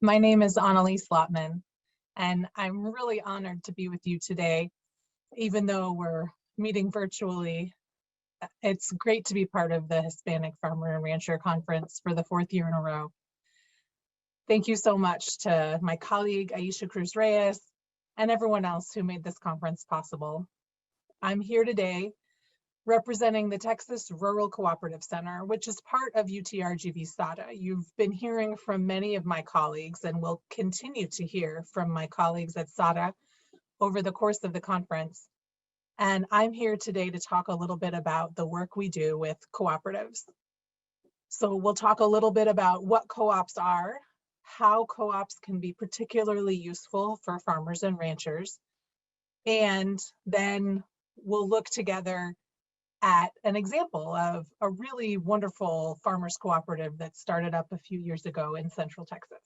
My name is Annelies Lottman, and I'm really honored to be with you today. Even though we're meeting virtually, it's great to be part of the Hispanic Farmer and Rancher Conference for the 4th year in a row. Thank you so much to my colleague, Aisha Cruz Reyes, and everyone else who made this conference possible. I'm here today representing the Texas Rural Cooperative Center, which is part of UTRGV SARA. You've been hearing from many of my colleagues and will continue to hear from my colleagues at SARA over the course of the conference. And I'm here today to talk a little bit about the work we do with cooperatives. So we'll talk a little bit about what co-ops are, how co-ops can be particularly useful for farmers and ranchers, and then we'll look together at an example of a really wonderful farmers cooperative that started up a few years ago in Central Texas.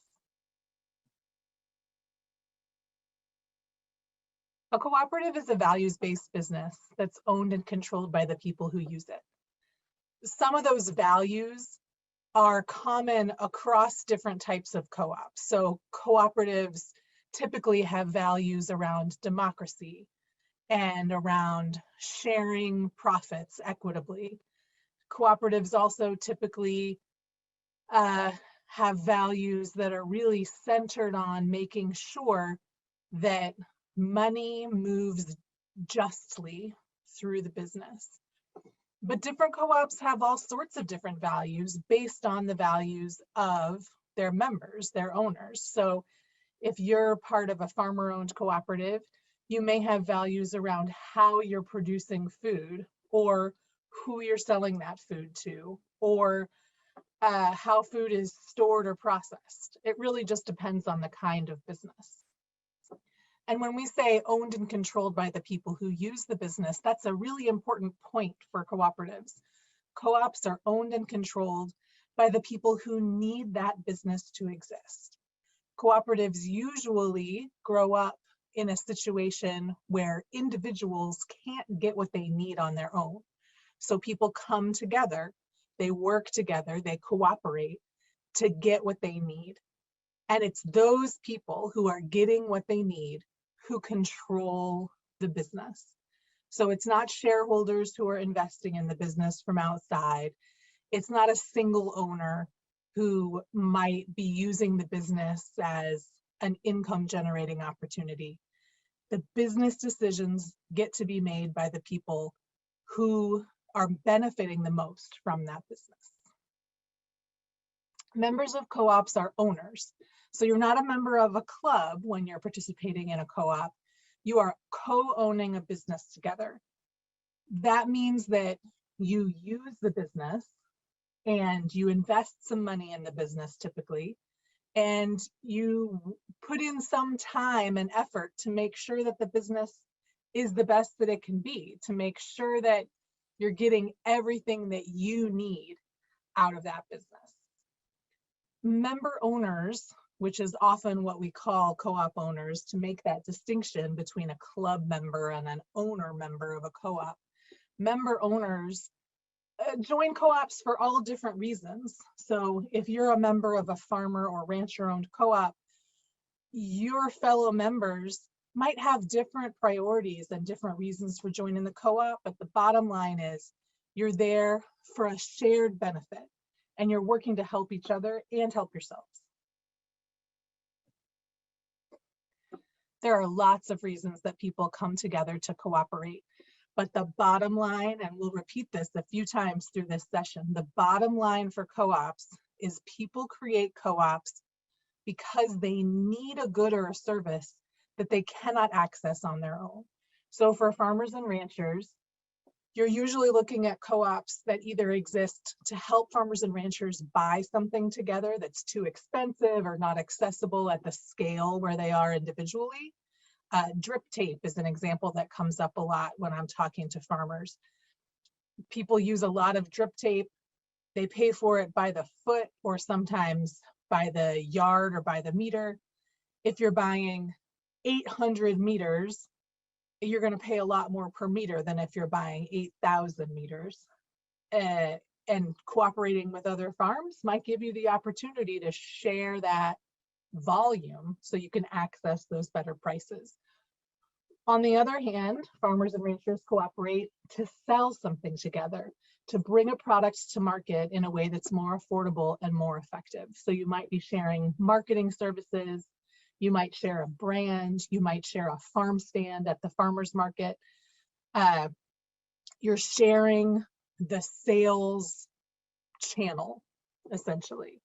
A cooperative is a values-based business that's owned and controlled by the people who use it. Some of those values are common across different types of co-ops. So cooperatives typically have values around democracy and around sharing profits equitably. Cooperatives also typically have values that are really centered on making sure that money moves justly through the business. But different co-ops have all sorts of different values based on the values of their members, their owners. So if you're part of a farmer-owned cooperative, you may have values around how you're producing food, or who you're selling that food to, or how food is stored or processed. It really just depends on the kind of business. And when we say owned and controlled by the people who use the business, that's a really important point for cooperatives. Co-ops are owned and controlled by the people who need that business to exist. Cooperatives usually grow up in a situation where individuals can't get what they need on their own. So people come together, they work together, they cooperate to get what they need. And it's those people who are getting what they need who control the business. So it's not shareholders who are investing in the business from outside. It's not a single owner who might be using the business as an income generating opportunity. The business decisions get to be made by the people who are benefiting the most from that business. Members of co-ops are owners. So you're not a member of a club when you're participating in a co-op. You are co-owning a business together. That means that you use the business and you invest some money in the business typically, and you put in some time and effort to make sure that the business is the best that it can be, to make sure that you're getting everything that you need out of that business. Member owners, which is often what we call co-op owners, to make that distinction between a club member and an owner member of a co-op. Member owners join co-ops for all different reasons. So if you're a member of a farmer or rancher-owned co-op, your fellow members might have different priorities and different reasons for joining the co-op, but the bottom line is you're there for a shared benefit, and you're working to help each other and help yourselves. There are lots of reasons that people come together to cooperate, but the bottom line, and we'll repeat this a few times through this session, the bottom line for co-ops is people create co-ops because they need a good or a service that they cannot access on their own. So for farmers and ranchers, you're usually looking at co-ops that either exist to help farmers and ranchers buy something together that's too expensive or not accessible at the scale where they are individually. Drip tape is an example that comes up a lot when I'm talking to farmers. People use a lot of drip tape. They pay for it by the foot or sometimes by the yard or by the meter. If you're buying 800 meters, you're going to pay a lot more per meter than if you're buying 8,000 meters. And cooperating with other farms might give you the opportunity to share that volume so you can access those better prices. On the other hand, farmers and ranchers cooperate to sell something together, to bring a product to market in a way that's more affordable and more effective. So you might be sharing marketing services, you might share a brand, you might share a farm stand at the farmer's market. You're sharing the sales channel, essentially.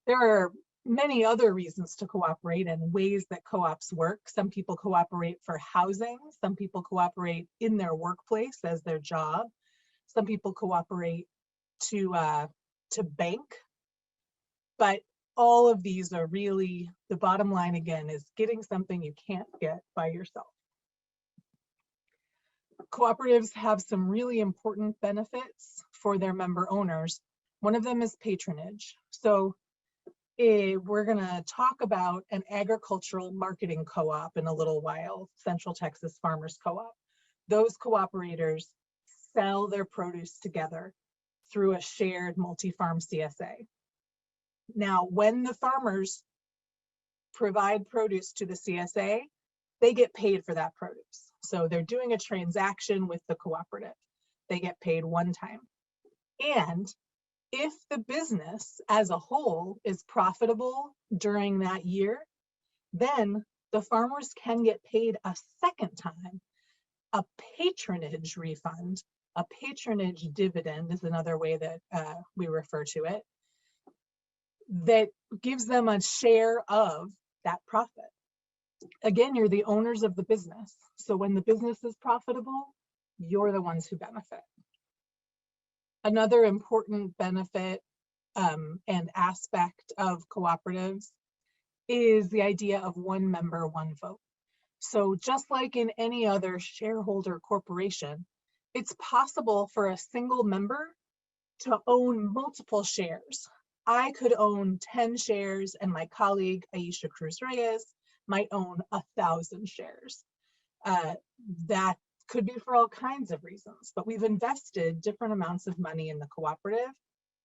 There are many other reasons to cooperate and ways that co-ops work. Some people cooperate for housing, some people cooperate in their workplace as their job, some people cooperate to bank, but all of these are really, the bottom line again is getting something you can't get by yourself. Cooperatives have some really important benefits for their member owners. One of them is patronage. So we're going to talk about an agricultural marketing co-op in a little while, Central Texas Farmers Co-op. Those cooperators sell their produce together through a shared multi-farm CSA. Now, when the farmers provide produce to the CSA, they get paid for that produce. So they're doing a transaction with the cooperative. They get paid one time. And if the business as a whole is profitable during that year, then the farmers can get paid a second time. A patronage refund, a patronage dividend is another way that we refer to it, that gives them a share of that profit. Again, you're the owners of the business. So when the business is profitable, you're the ones who benefit. Another important benefit and aspect of cooperatives is the idea of one member, one vote. So just like in any other shareholder corporation, it's possible for a single member to own multiple shares. I could own 10 shares and my colleague, Aisha Cruz Reyes, might own 1,000 shares. That could be for all kinds of reasons, but we've invested different amounts of money in the cooperative.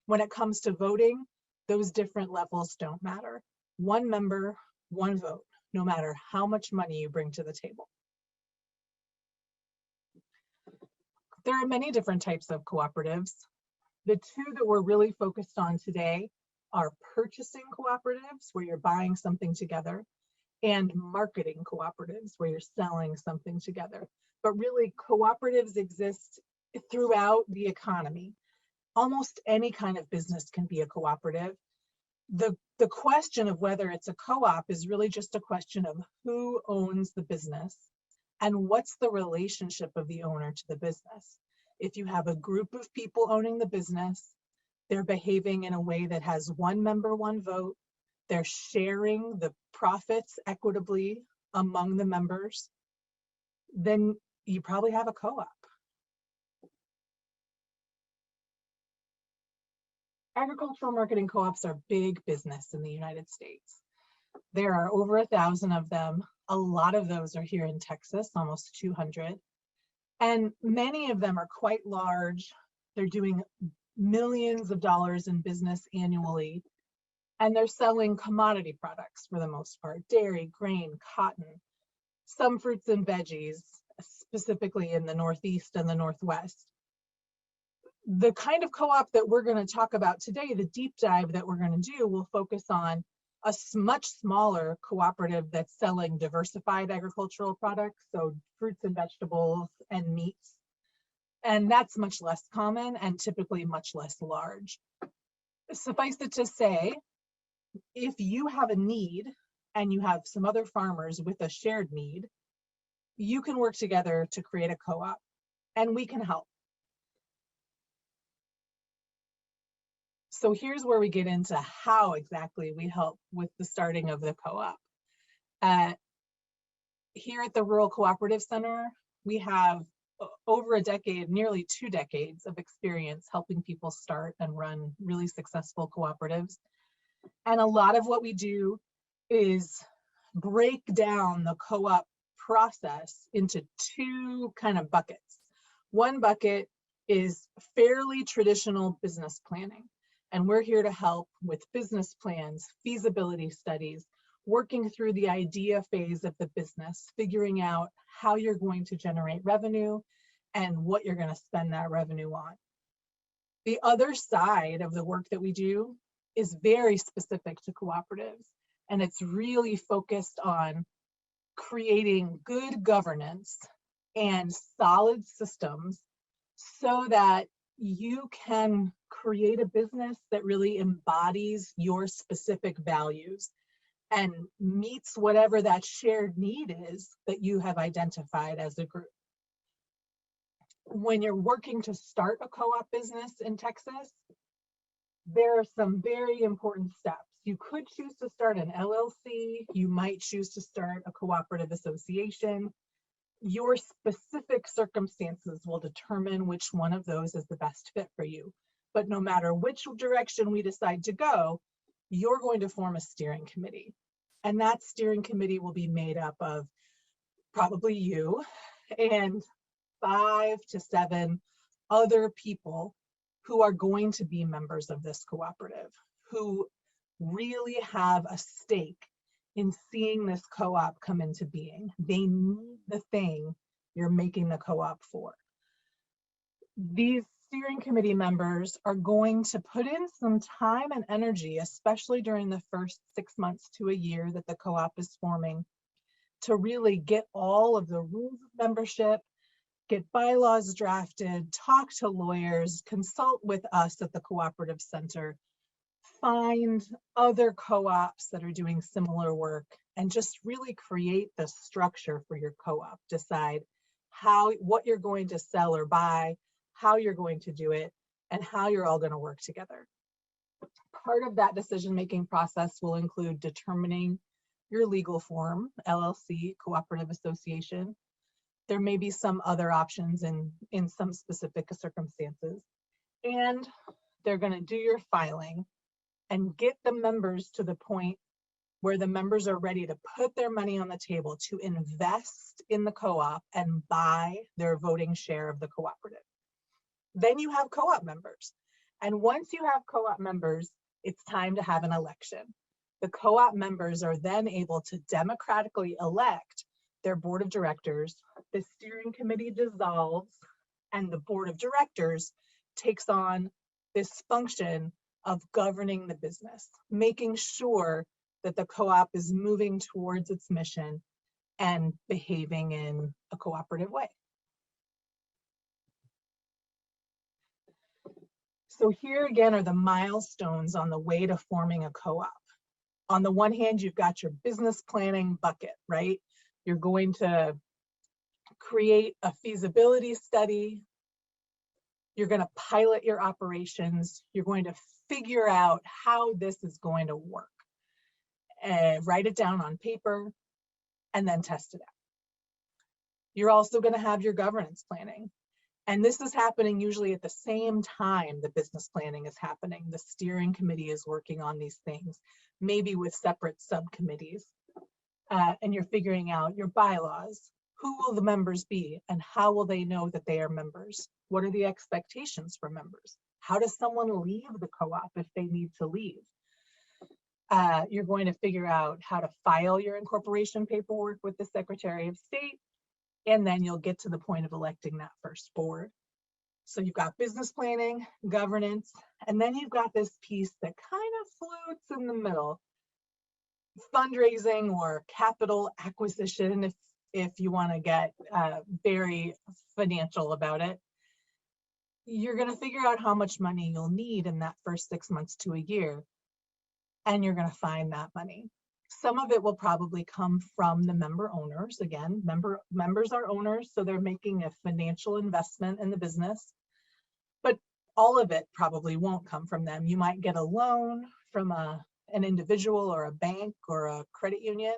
When it comes to voting, those different levels don't matter. One member, one vote, no matter how much money you bring to the table. There are many different types of cooperatives. The two that we're really focused on today are purchasing cooperatives, where you're buying something together, and marketing cooperatives, where you're selling something together. But really, cooperatives exist throughout the economy. Almost any kind of business can be a cooperative. The question of whether it's a co-op is really just a question of who owns the business and what's the relationship of the owner to the business. If you have a group of people owning the business, they're behaving in a way that has one member, one vote, they're sharing the profits equitably among the members, then you probably have a co-op. Agricultural marketing co-ops are big business in the United States. There are over 1,000 of them. A lot of those are here in Texas, almost 200. And many of them are quite large. They're doing millions of dollars in business annually. And they're selling commodity products for the most part, dairy, grain, cotton, some fruits and veggies, specifically in the Northeast and the Northwest. The kind of co-op that we're going to talk about today, the deep dive that we're going to do, will focus on a much smaller cooperative that's selling diversified agricultural products, so fruits and vegetables and meats. And that's much less common and typically much less large. Suffice it to say, if you have a need and you have some other farmers with a shared need, you can work together to create a co-op, and we can help. So here's where we get into how exactly we help with the starting of the co-op. Here at the Rural Cooperative Center, we have over a decade, nearly 2 decades of experience helping people start and run really successful cooperatives. And a lot of what we do is break down the co-op process into 2 kind of buckets. One bucket is fairly traditional business planning. And we're here to help with business plans, feasibility studies, working through the idea phase of the business, figuring out how you're going to generate revenue and what you're going to spend that revenue on. The other side of the work that we do is very specific to cooperatives, and it's really focused on creating good governance and solid systems so that you can create a business that really embodies your specific values and meets whatever that shared need is that you have identified as a group. When you're working to start a co-op business in Texas, there are some very important steps. You could choose to start an LLC. You might choose to start a cooperative association. Your specific circumstances will determine which one of those is the best fit for you. But no matter which direction we decide to go, you're going to form a steering committee. And that steering committee will be made up of probably you and 5 to 7 other people who are going to be members of this cooperative, who really have a stake in seeing this co-op come into being. They need the thing you're making the co-op for. These steering committee members are going to put in some time and energy, especially during the first 6 months to a year that the co-op is forming, to really get all of the rules of membership, get bylaws drafted, talk to lawyers, consult with us at the Cooperative Center, find other co-ops that are doing similar work, and just really create the structure for your co-op. Decide what you're going to sell or buy, how you're going to do it, and how you're all going to work together. Part of that decision-making process will include determining your legal form, LLC, cooperative association. There may be some other options in some specific circumstances. And they're going to do your filing and get the members to the point where the members are ready to put their money on the table to invest in the co-op and buy their voting share of the cooperative. Then you have co-op members. And once you have co-op members, it's time to have an election. The co-op members are then able to democratically elect their board of directors. The steering committee dissolves and the board of directors takes on this function of governing the business, making sure that the co-op is moving towards its mission and behaving in a cooperative way. So here again are the milestones on the way to forming a co-op. On the one hand, you've got your business planning bucket, right? You're going to create a feasibility study. You're going to pilot your operations. You're going to figure out how this is going to work. Write it down on paper and then test it out. You're also going to have your governance planning. And this is happening usually at the same time the business planning is happening. The steering committee is working on these things, maybe with separate subcommittees. And you're figuring out your bylaws. Who will the members be and how will they know that they are members? What are the expectations for members? How does someone leave the co-op if they need to leave? You're going to figure out how to file your incorporation paperwork with the Secretary of State, and then you'll get to the point of electing that first board. So you've got business planning, governance, and then you've got this piece that kind of floats in the middle. Fundraising or capital acquisition, if you want to get very financial about it. You're going to figure out how much money you'll need in that first 6 months to a year, and you're going to find that money. Some of it will probably come from the member owners. Again, members are owners, so they're making a financial investment in the business, but all of it probably won't come from them. You might get a loan from an individual or a bank or a credit union.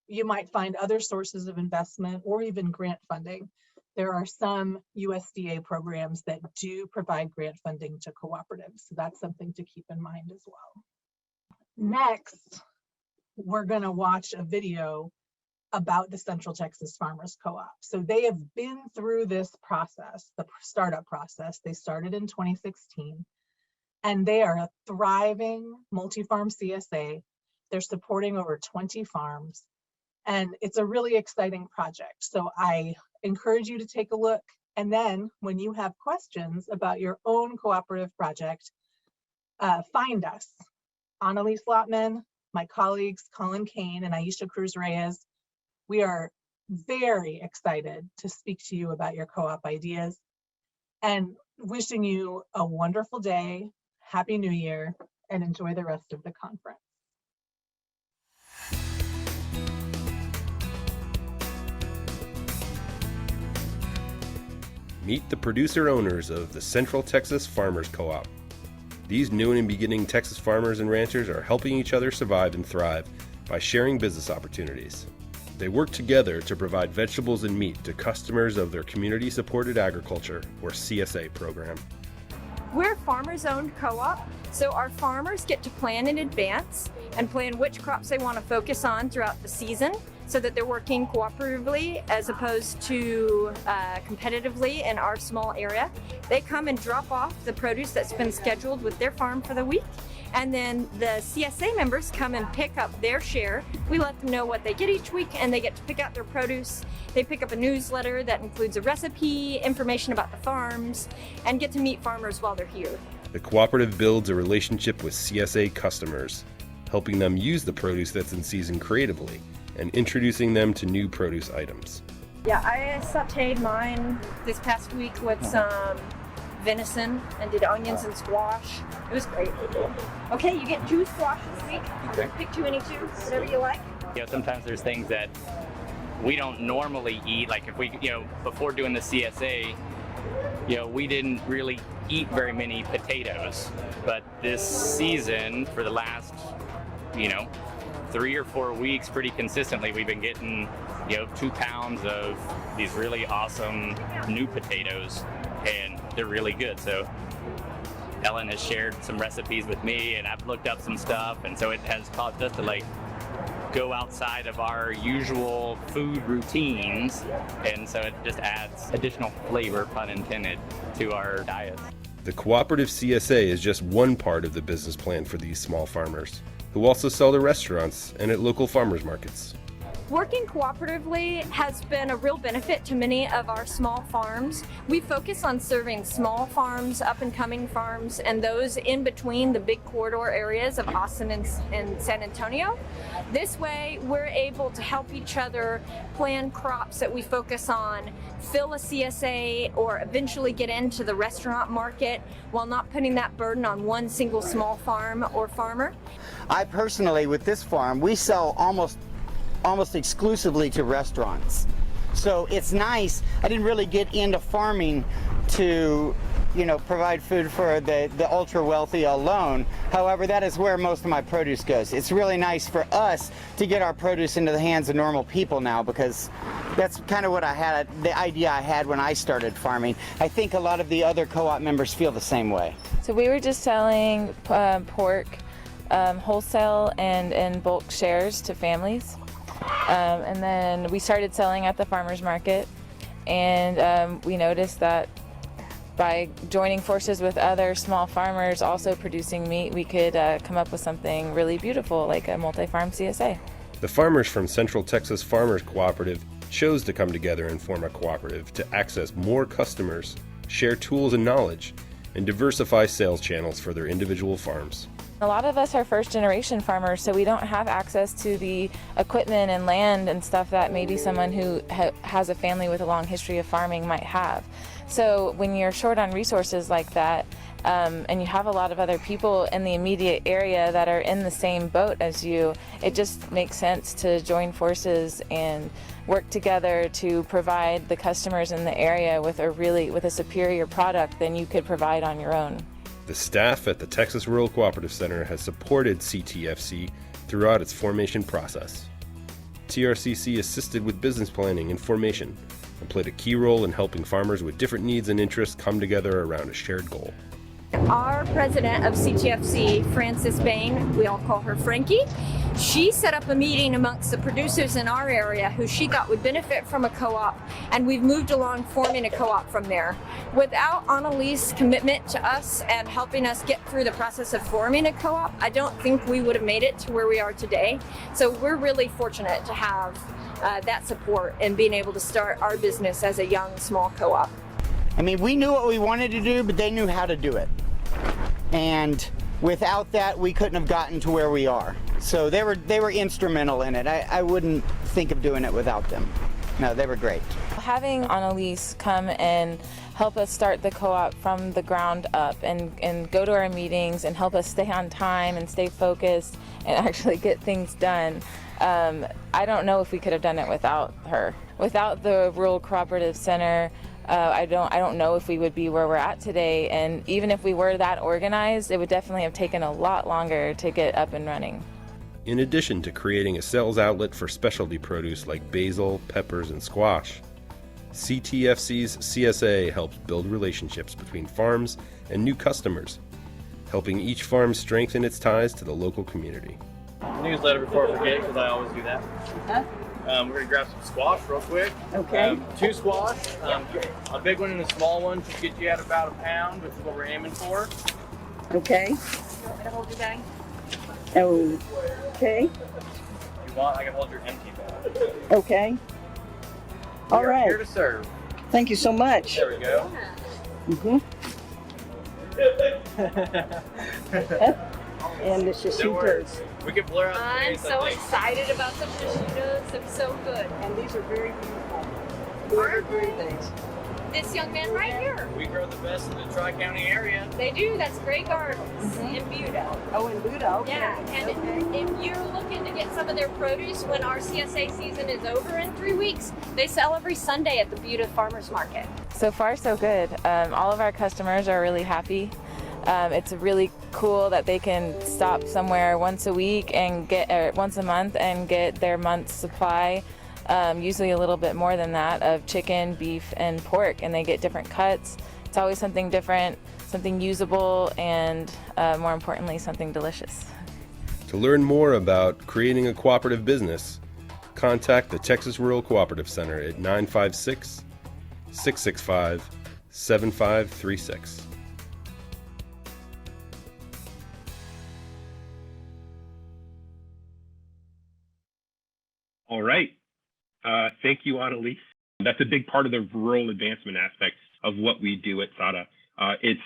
You might find other sources of investment or even grant funding. There are some USDA programs that do provide grant funding to cooperatives, so that's something to keep in mind as well. Next, we're going to watch a video about the Central Texas Farmers Co-op. So they have been through this process, the startup process. They started in 2016, and they are a thriving multi-farm CSA They're supporting over 20 farms, and it's a really exciting project. So I encourage you to take a look. And then when you have questions about your own cooperative project, find us. Annelies Lottman, my colleagues, Colin Kane and Aisha Cruz Reyes. We are very excited to speak to you about your co-op ideas, and wishing you a wonderful day, Happy New Year, and enjoy the rest of the conference. Meet the producer owners of the Central Texas Farmers Co-op. These new and beginning Texas farmers and ranchers are helping each other survive and thrive by sharing business opportunities. They work together to provide vegetables and meat to customers of their Community Supported Agriculture, or CSA, program. We're a farmers-owned co-op, so our farmers get to plan in advance and plan which crops they want to focus on throughout the season, so that they're working cooperatively as opposed to competitively in our small area. They come and drop off the produce that's been scheduled with their farm for the week, and then the CSA members come and pick up their share. We let them know what they get each week, and they get to pick out their produce. They pick up a newsletter that includes a recipe, information about the farms, and get to meet farmers while they're here. The cooperative builds a relationship with CSA customers, helping them use the produce that's in season creatively, and introducing them to new produce items. Yeah, I sauteed mine this past week with some venison and did onions and squash. It was great. Okay, you get 2 squash this week. Okay. Pick 2 any 2, whatever you like. You know, sometimes there's things that we don't normally eat. Like if we, before doing the CSA, we didn't really eat very many potatoes. But this season, for the last, 3 or 4 weeks, pretty consistently, we've been getting, 2 pounds of these really awesome new potatoes, and they're really good. So Ellen has shared some recipes with me, and I've looked up some stuff, and so it has caused us to go outside of our usual food routines, and so it just adds additional flavor, pun intended, to our diets. The Cooperative CSA is just one part of the business plan for these small farmers, who also sell to restaurants and at local farmers markets. Working cooperatively has been a real benefit to many of our small farms. We focus on serving small farms, up-and-coming farms, and those in between the big corridor areas of Austin and San Antonio. This way, we're able to help each other plan crops that we focus on, fill a CSA, or eventually get into the restaurant market while not putting that burden on one single small farm or farmer. I personally, with this farm, we sell almost exclusively to restaurants. So it's nice. I didn't really get into farming to, provide food for the ultra wealthy alone. However, that is where most of my produce goes. It's really nice for us to get our produce into the hands of normal people now, because that's kind of what the idea I had when I started farming. I think a lot of the other co-op members feel the same way. So we were just selling pork wholesale and in bulk shares to families. And then we started selling at the farmers market, and we noticed that by joining forces with other small farmers also producing meat, we could come up with something really beautiful, like a multi-farm CSA. The farmers from Central Texas Farmers Cooperative chose to come together and form a cooperative to access more customers, share tools and knowledge, and diversify sales channels for their individual farms. A lot of us are first-generation farmers, so we don't have access to the equipment and land and stuff that maybe someone who has a family with a long history of farming might have. So when you're short on resources like that, and you have a lot of other people in the immediate area that are in the same boat as you, it just makes sense to join forces and work together to provide the customers in the area with a superior product than you could provide on your own. The staff at the Texas Rural Cooperative Center has supported CTFC throughout its formation process. TRCC assisted with business planning and formation and played a key role in helping farmers with different needs and interests come together around a shared goal. Our president of CTFC, Frances Bain, we all call her Frankie, She set up a meeting amongst the producers in our area who she thought would benefit from a co-op, and we've moved along forming a co-op from there. Without Annelies' commitment to us and helping us get through the process of forming a co-op, I don't think we would have made it to where we are today. So we're really fortunate to have that support and being able to start our business as a young, small co-op. I mean, we knew what we wanted to do, but they knew how to do it. And without that, we couldn't have gotten to where we are. So they were instrumental in it. I wouldn't think of doing it without them. No, they were great. Having Annelies come and help us start the co-op from the ground up and go to our meetings and help us stay on time and stay focused and actually get things done. I don't know if we could have done it without her. Without the Rural Cooperative Center, I don't know if we would be where we're at today. And even if we were that organized, it would definitely have taken a lot longer to get up and running. In addition to creating a sales outlet for specialty produce like basil, peppers, and squash, CTFC's CSA helps build relationships between farms and new customers, helping each farm strengthen its ties to the local community. Newsletter before I forget, because I always do that. We're going to grab some squash real quick. Okay. 2 squash, a big one and a small one to get you at about a pound, which is what we're aiming for. Okay. You want me to hold your bag? Okay. If you want, I can hold your empty bag. Okay. All We are right. here to serve. Thank you so much. There we go. And the Don't worry. shishitos. We can blur out the I'm face, I so think. excited about the prosciuttos. They're so good. And these are very beautiful. Very great things. This young man right here. We grow the best in the Tri-County area. They do. That's Great Gardens in Buda. Oh, in Buda. Okay. Yeah, and Okay. if you're looking to get some of their produce when our CSA season is over in 3 weeks, they sell every Sunday at the Buda Farmers Market. So far, so good. All of our customers are really happy. It's really cool that they can stop somewhere once a week and once a month and get their month's supply. Usually a little bit more than that of chicken, beef, and pork, and they get different cuts. It's always something different, something usable, and more importantly, something delicious. To learn more about creating a cooperative business, contact the Texas Rural Cooperative Center at 956-665-7536. All right. Thank you, Annelies. That's a big part of the rural advancement aspect of what we do at SARA. It's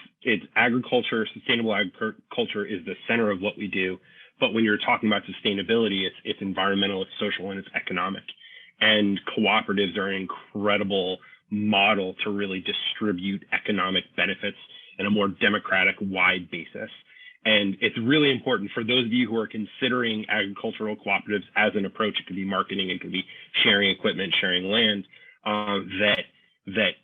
agriculture, sustainable agriculture is the center of what we do. But when you're talking about sustainability, it's environmental, it's social, and it's economic. And cooperatives are an incredible model to really distribute economic benefits in a more democratic, wide basis. And it's really important for those of you who are considering agricultural cooperatives as an approach. It could be marketing, it could be sharing equipment, sharing land, that the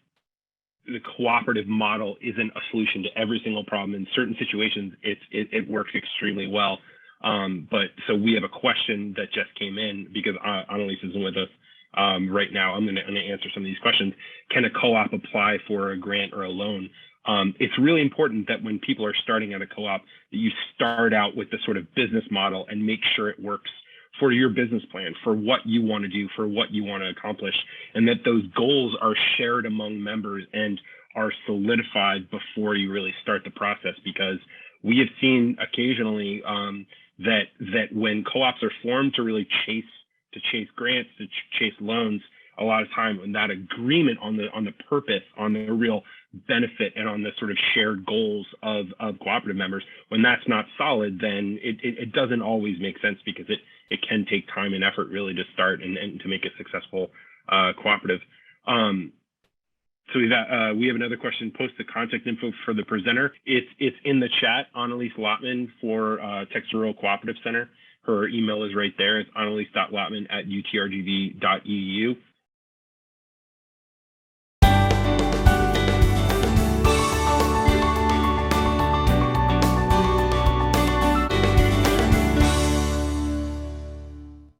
cooperative model isn't a solution to every single problem. In certain situations, it works extremely well. But so we have a question that just came in because Annelies isn't with us right now. I'm going to answer some of these questions. Can a co-op apply for a grant or a loan? It's really important that when people are starting at a co-op, that you start out with the sort of business model and make sure it works for your business plan, for what you want to do, for what you want to accomplish, and that those goals are shared among members and are solidified before you really start the process. Because we have seen occasionally that when co-ops are formed to really chase grants, to chase loans, a lot of time when that agreement on the purpose, on the real benefit, and on the sort of shared goals of cooperative members, when that's not solid, then it doesn't always make sense, because it can take time and effort really to start and to make a successful cooperative. So we have another question. Post the contact info for the presenter. It's in the chat. Annelies Lottman for Texas Rural Cooperative Center. Her email is right there. It's annelies.lottman@utrgv.edu.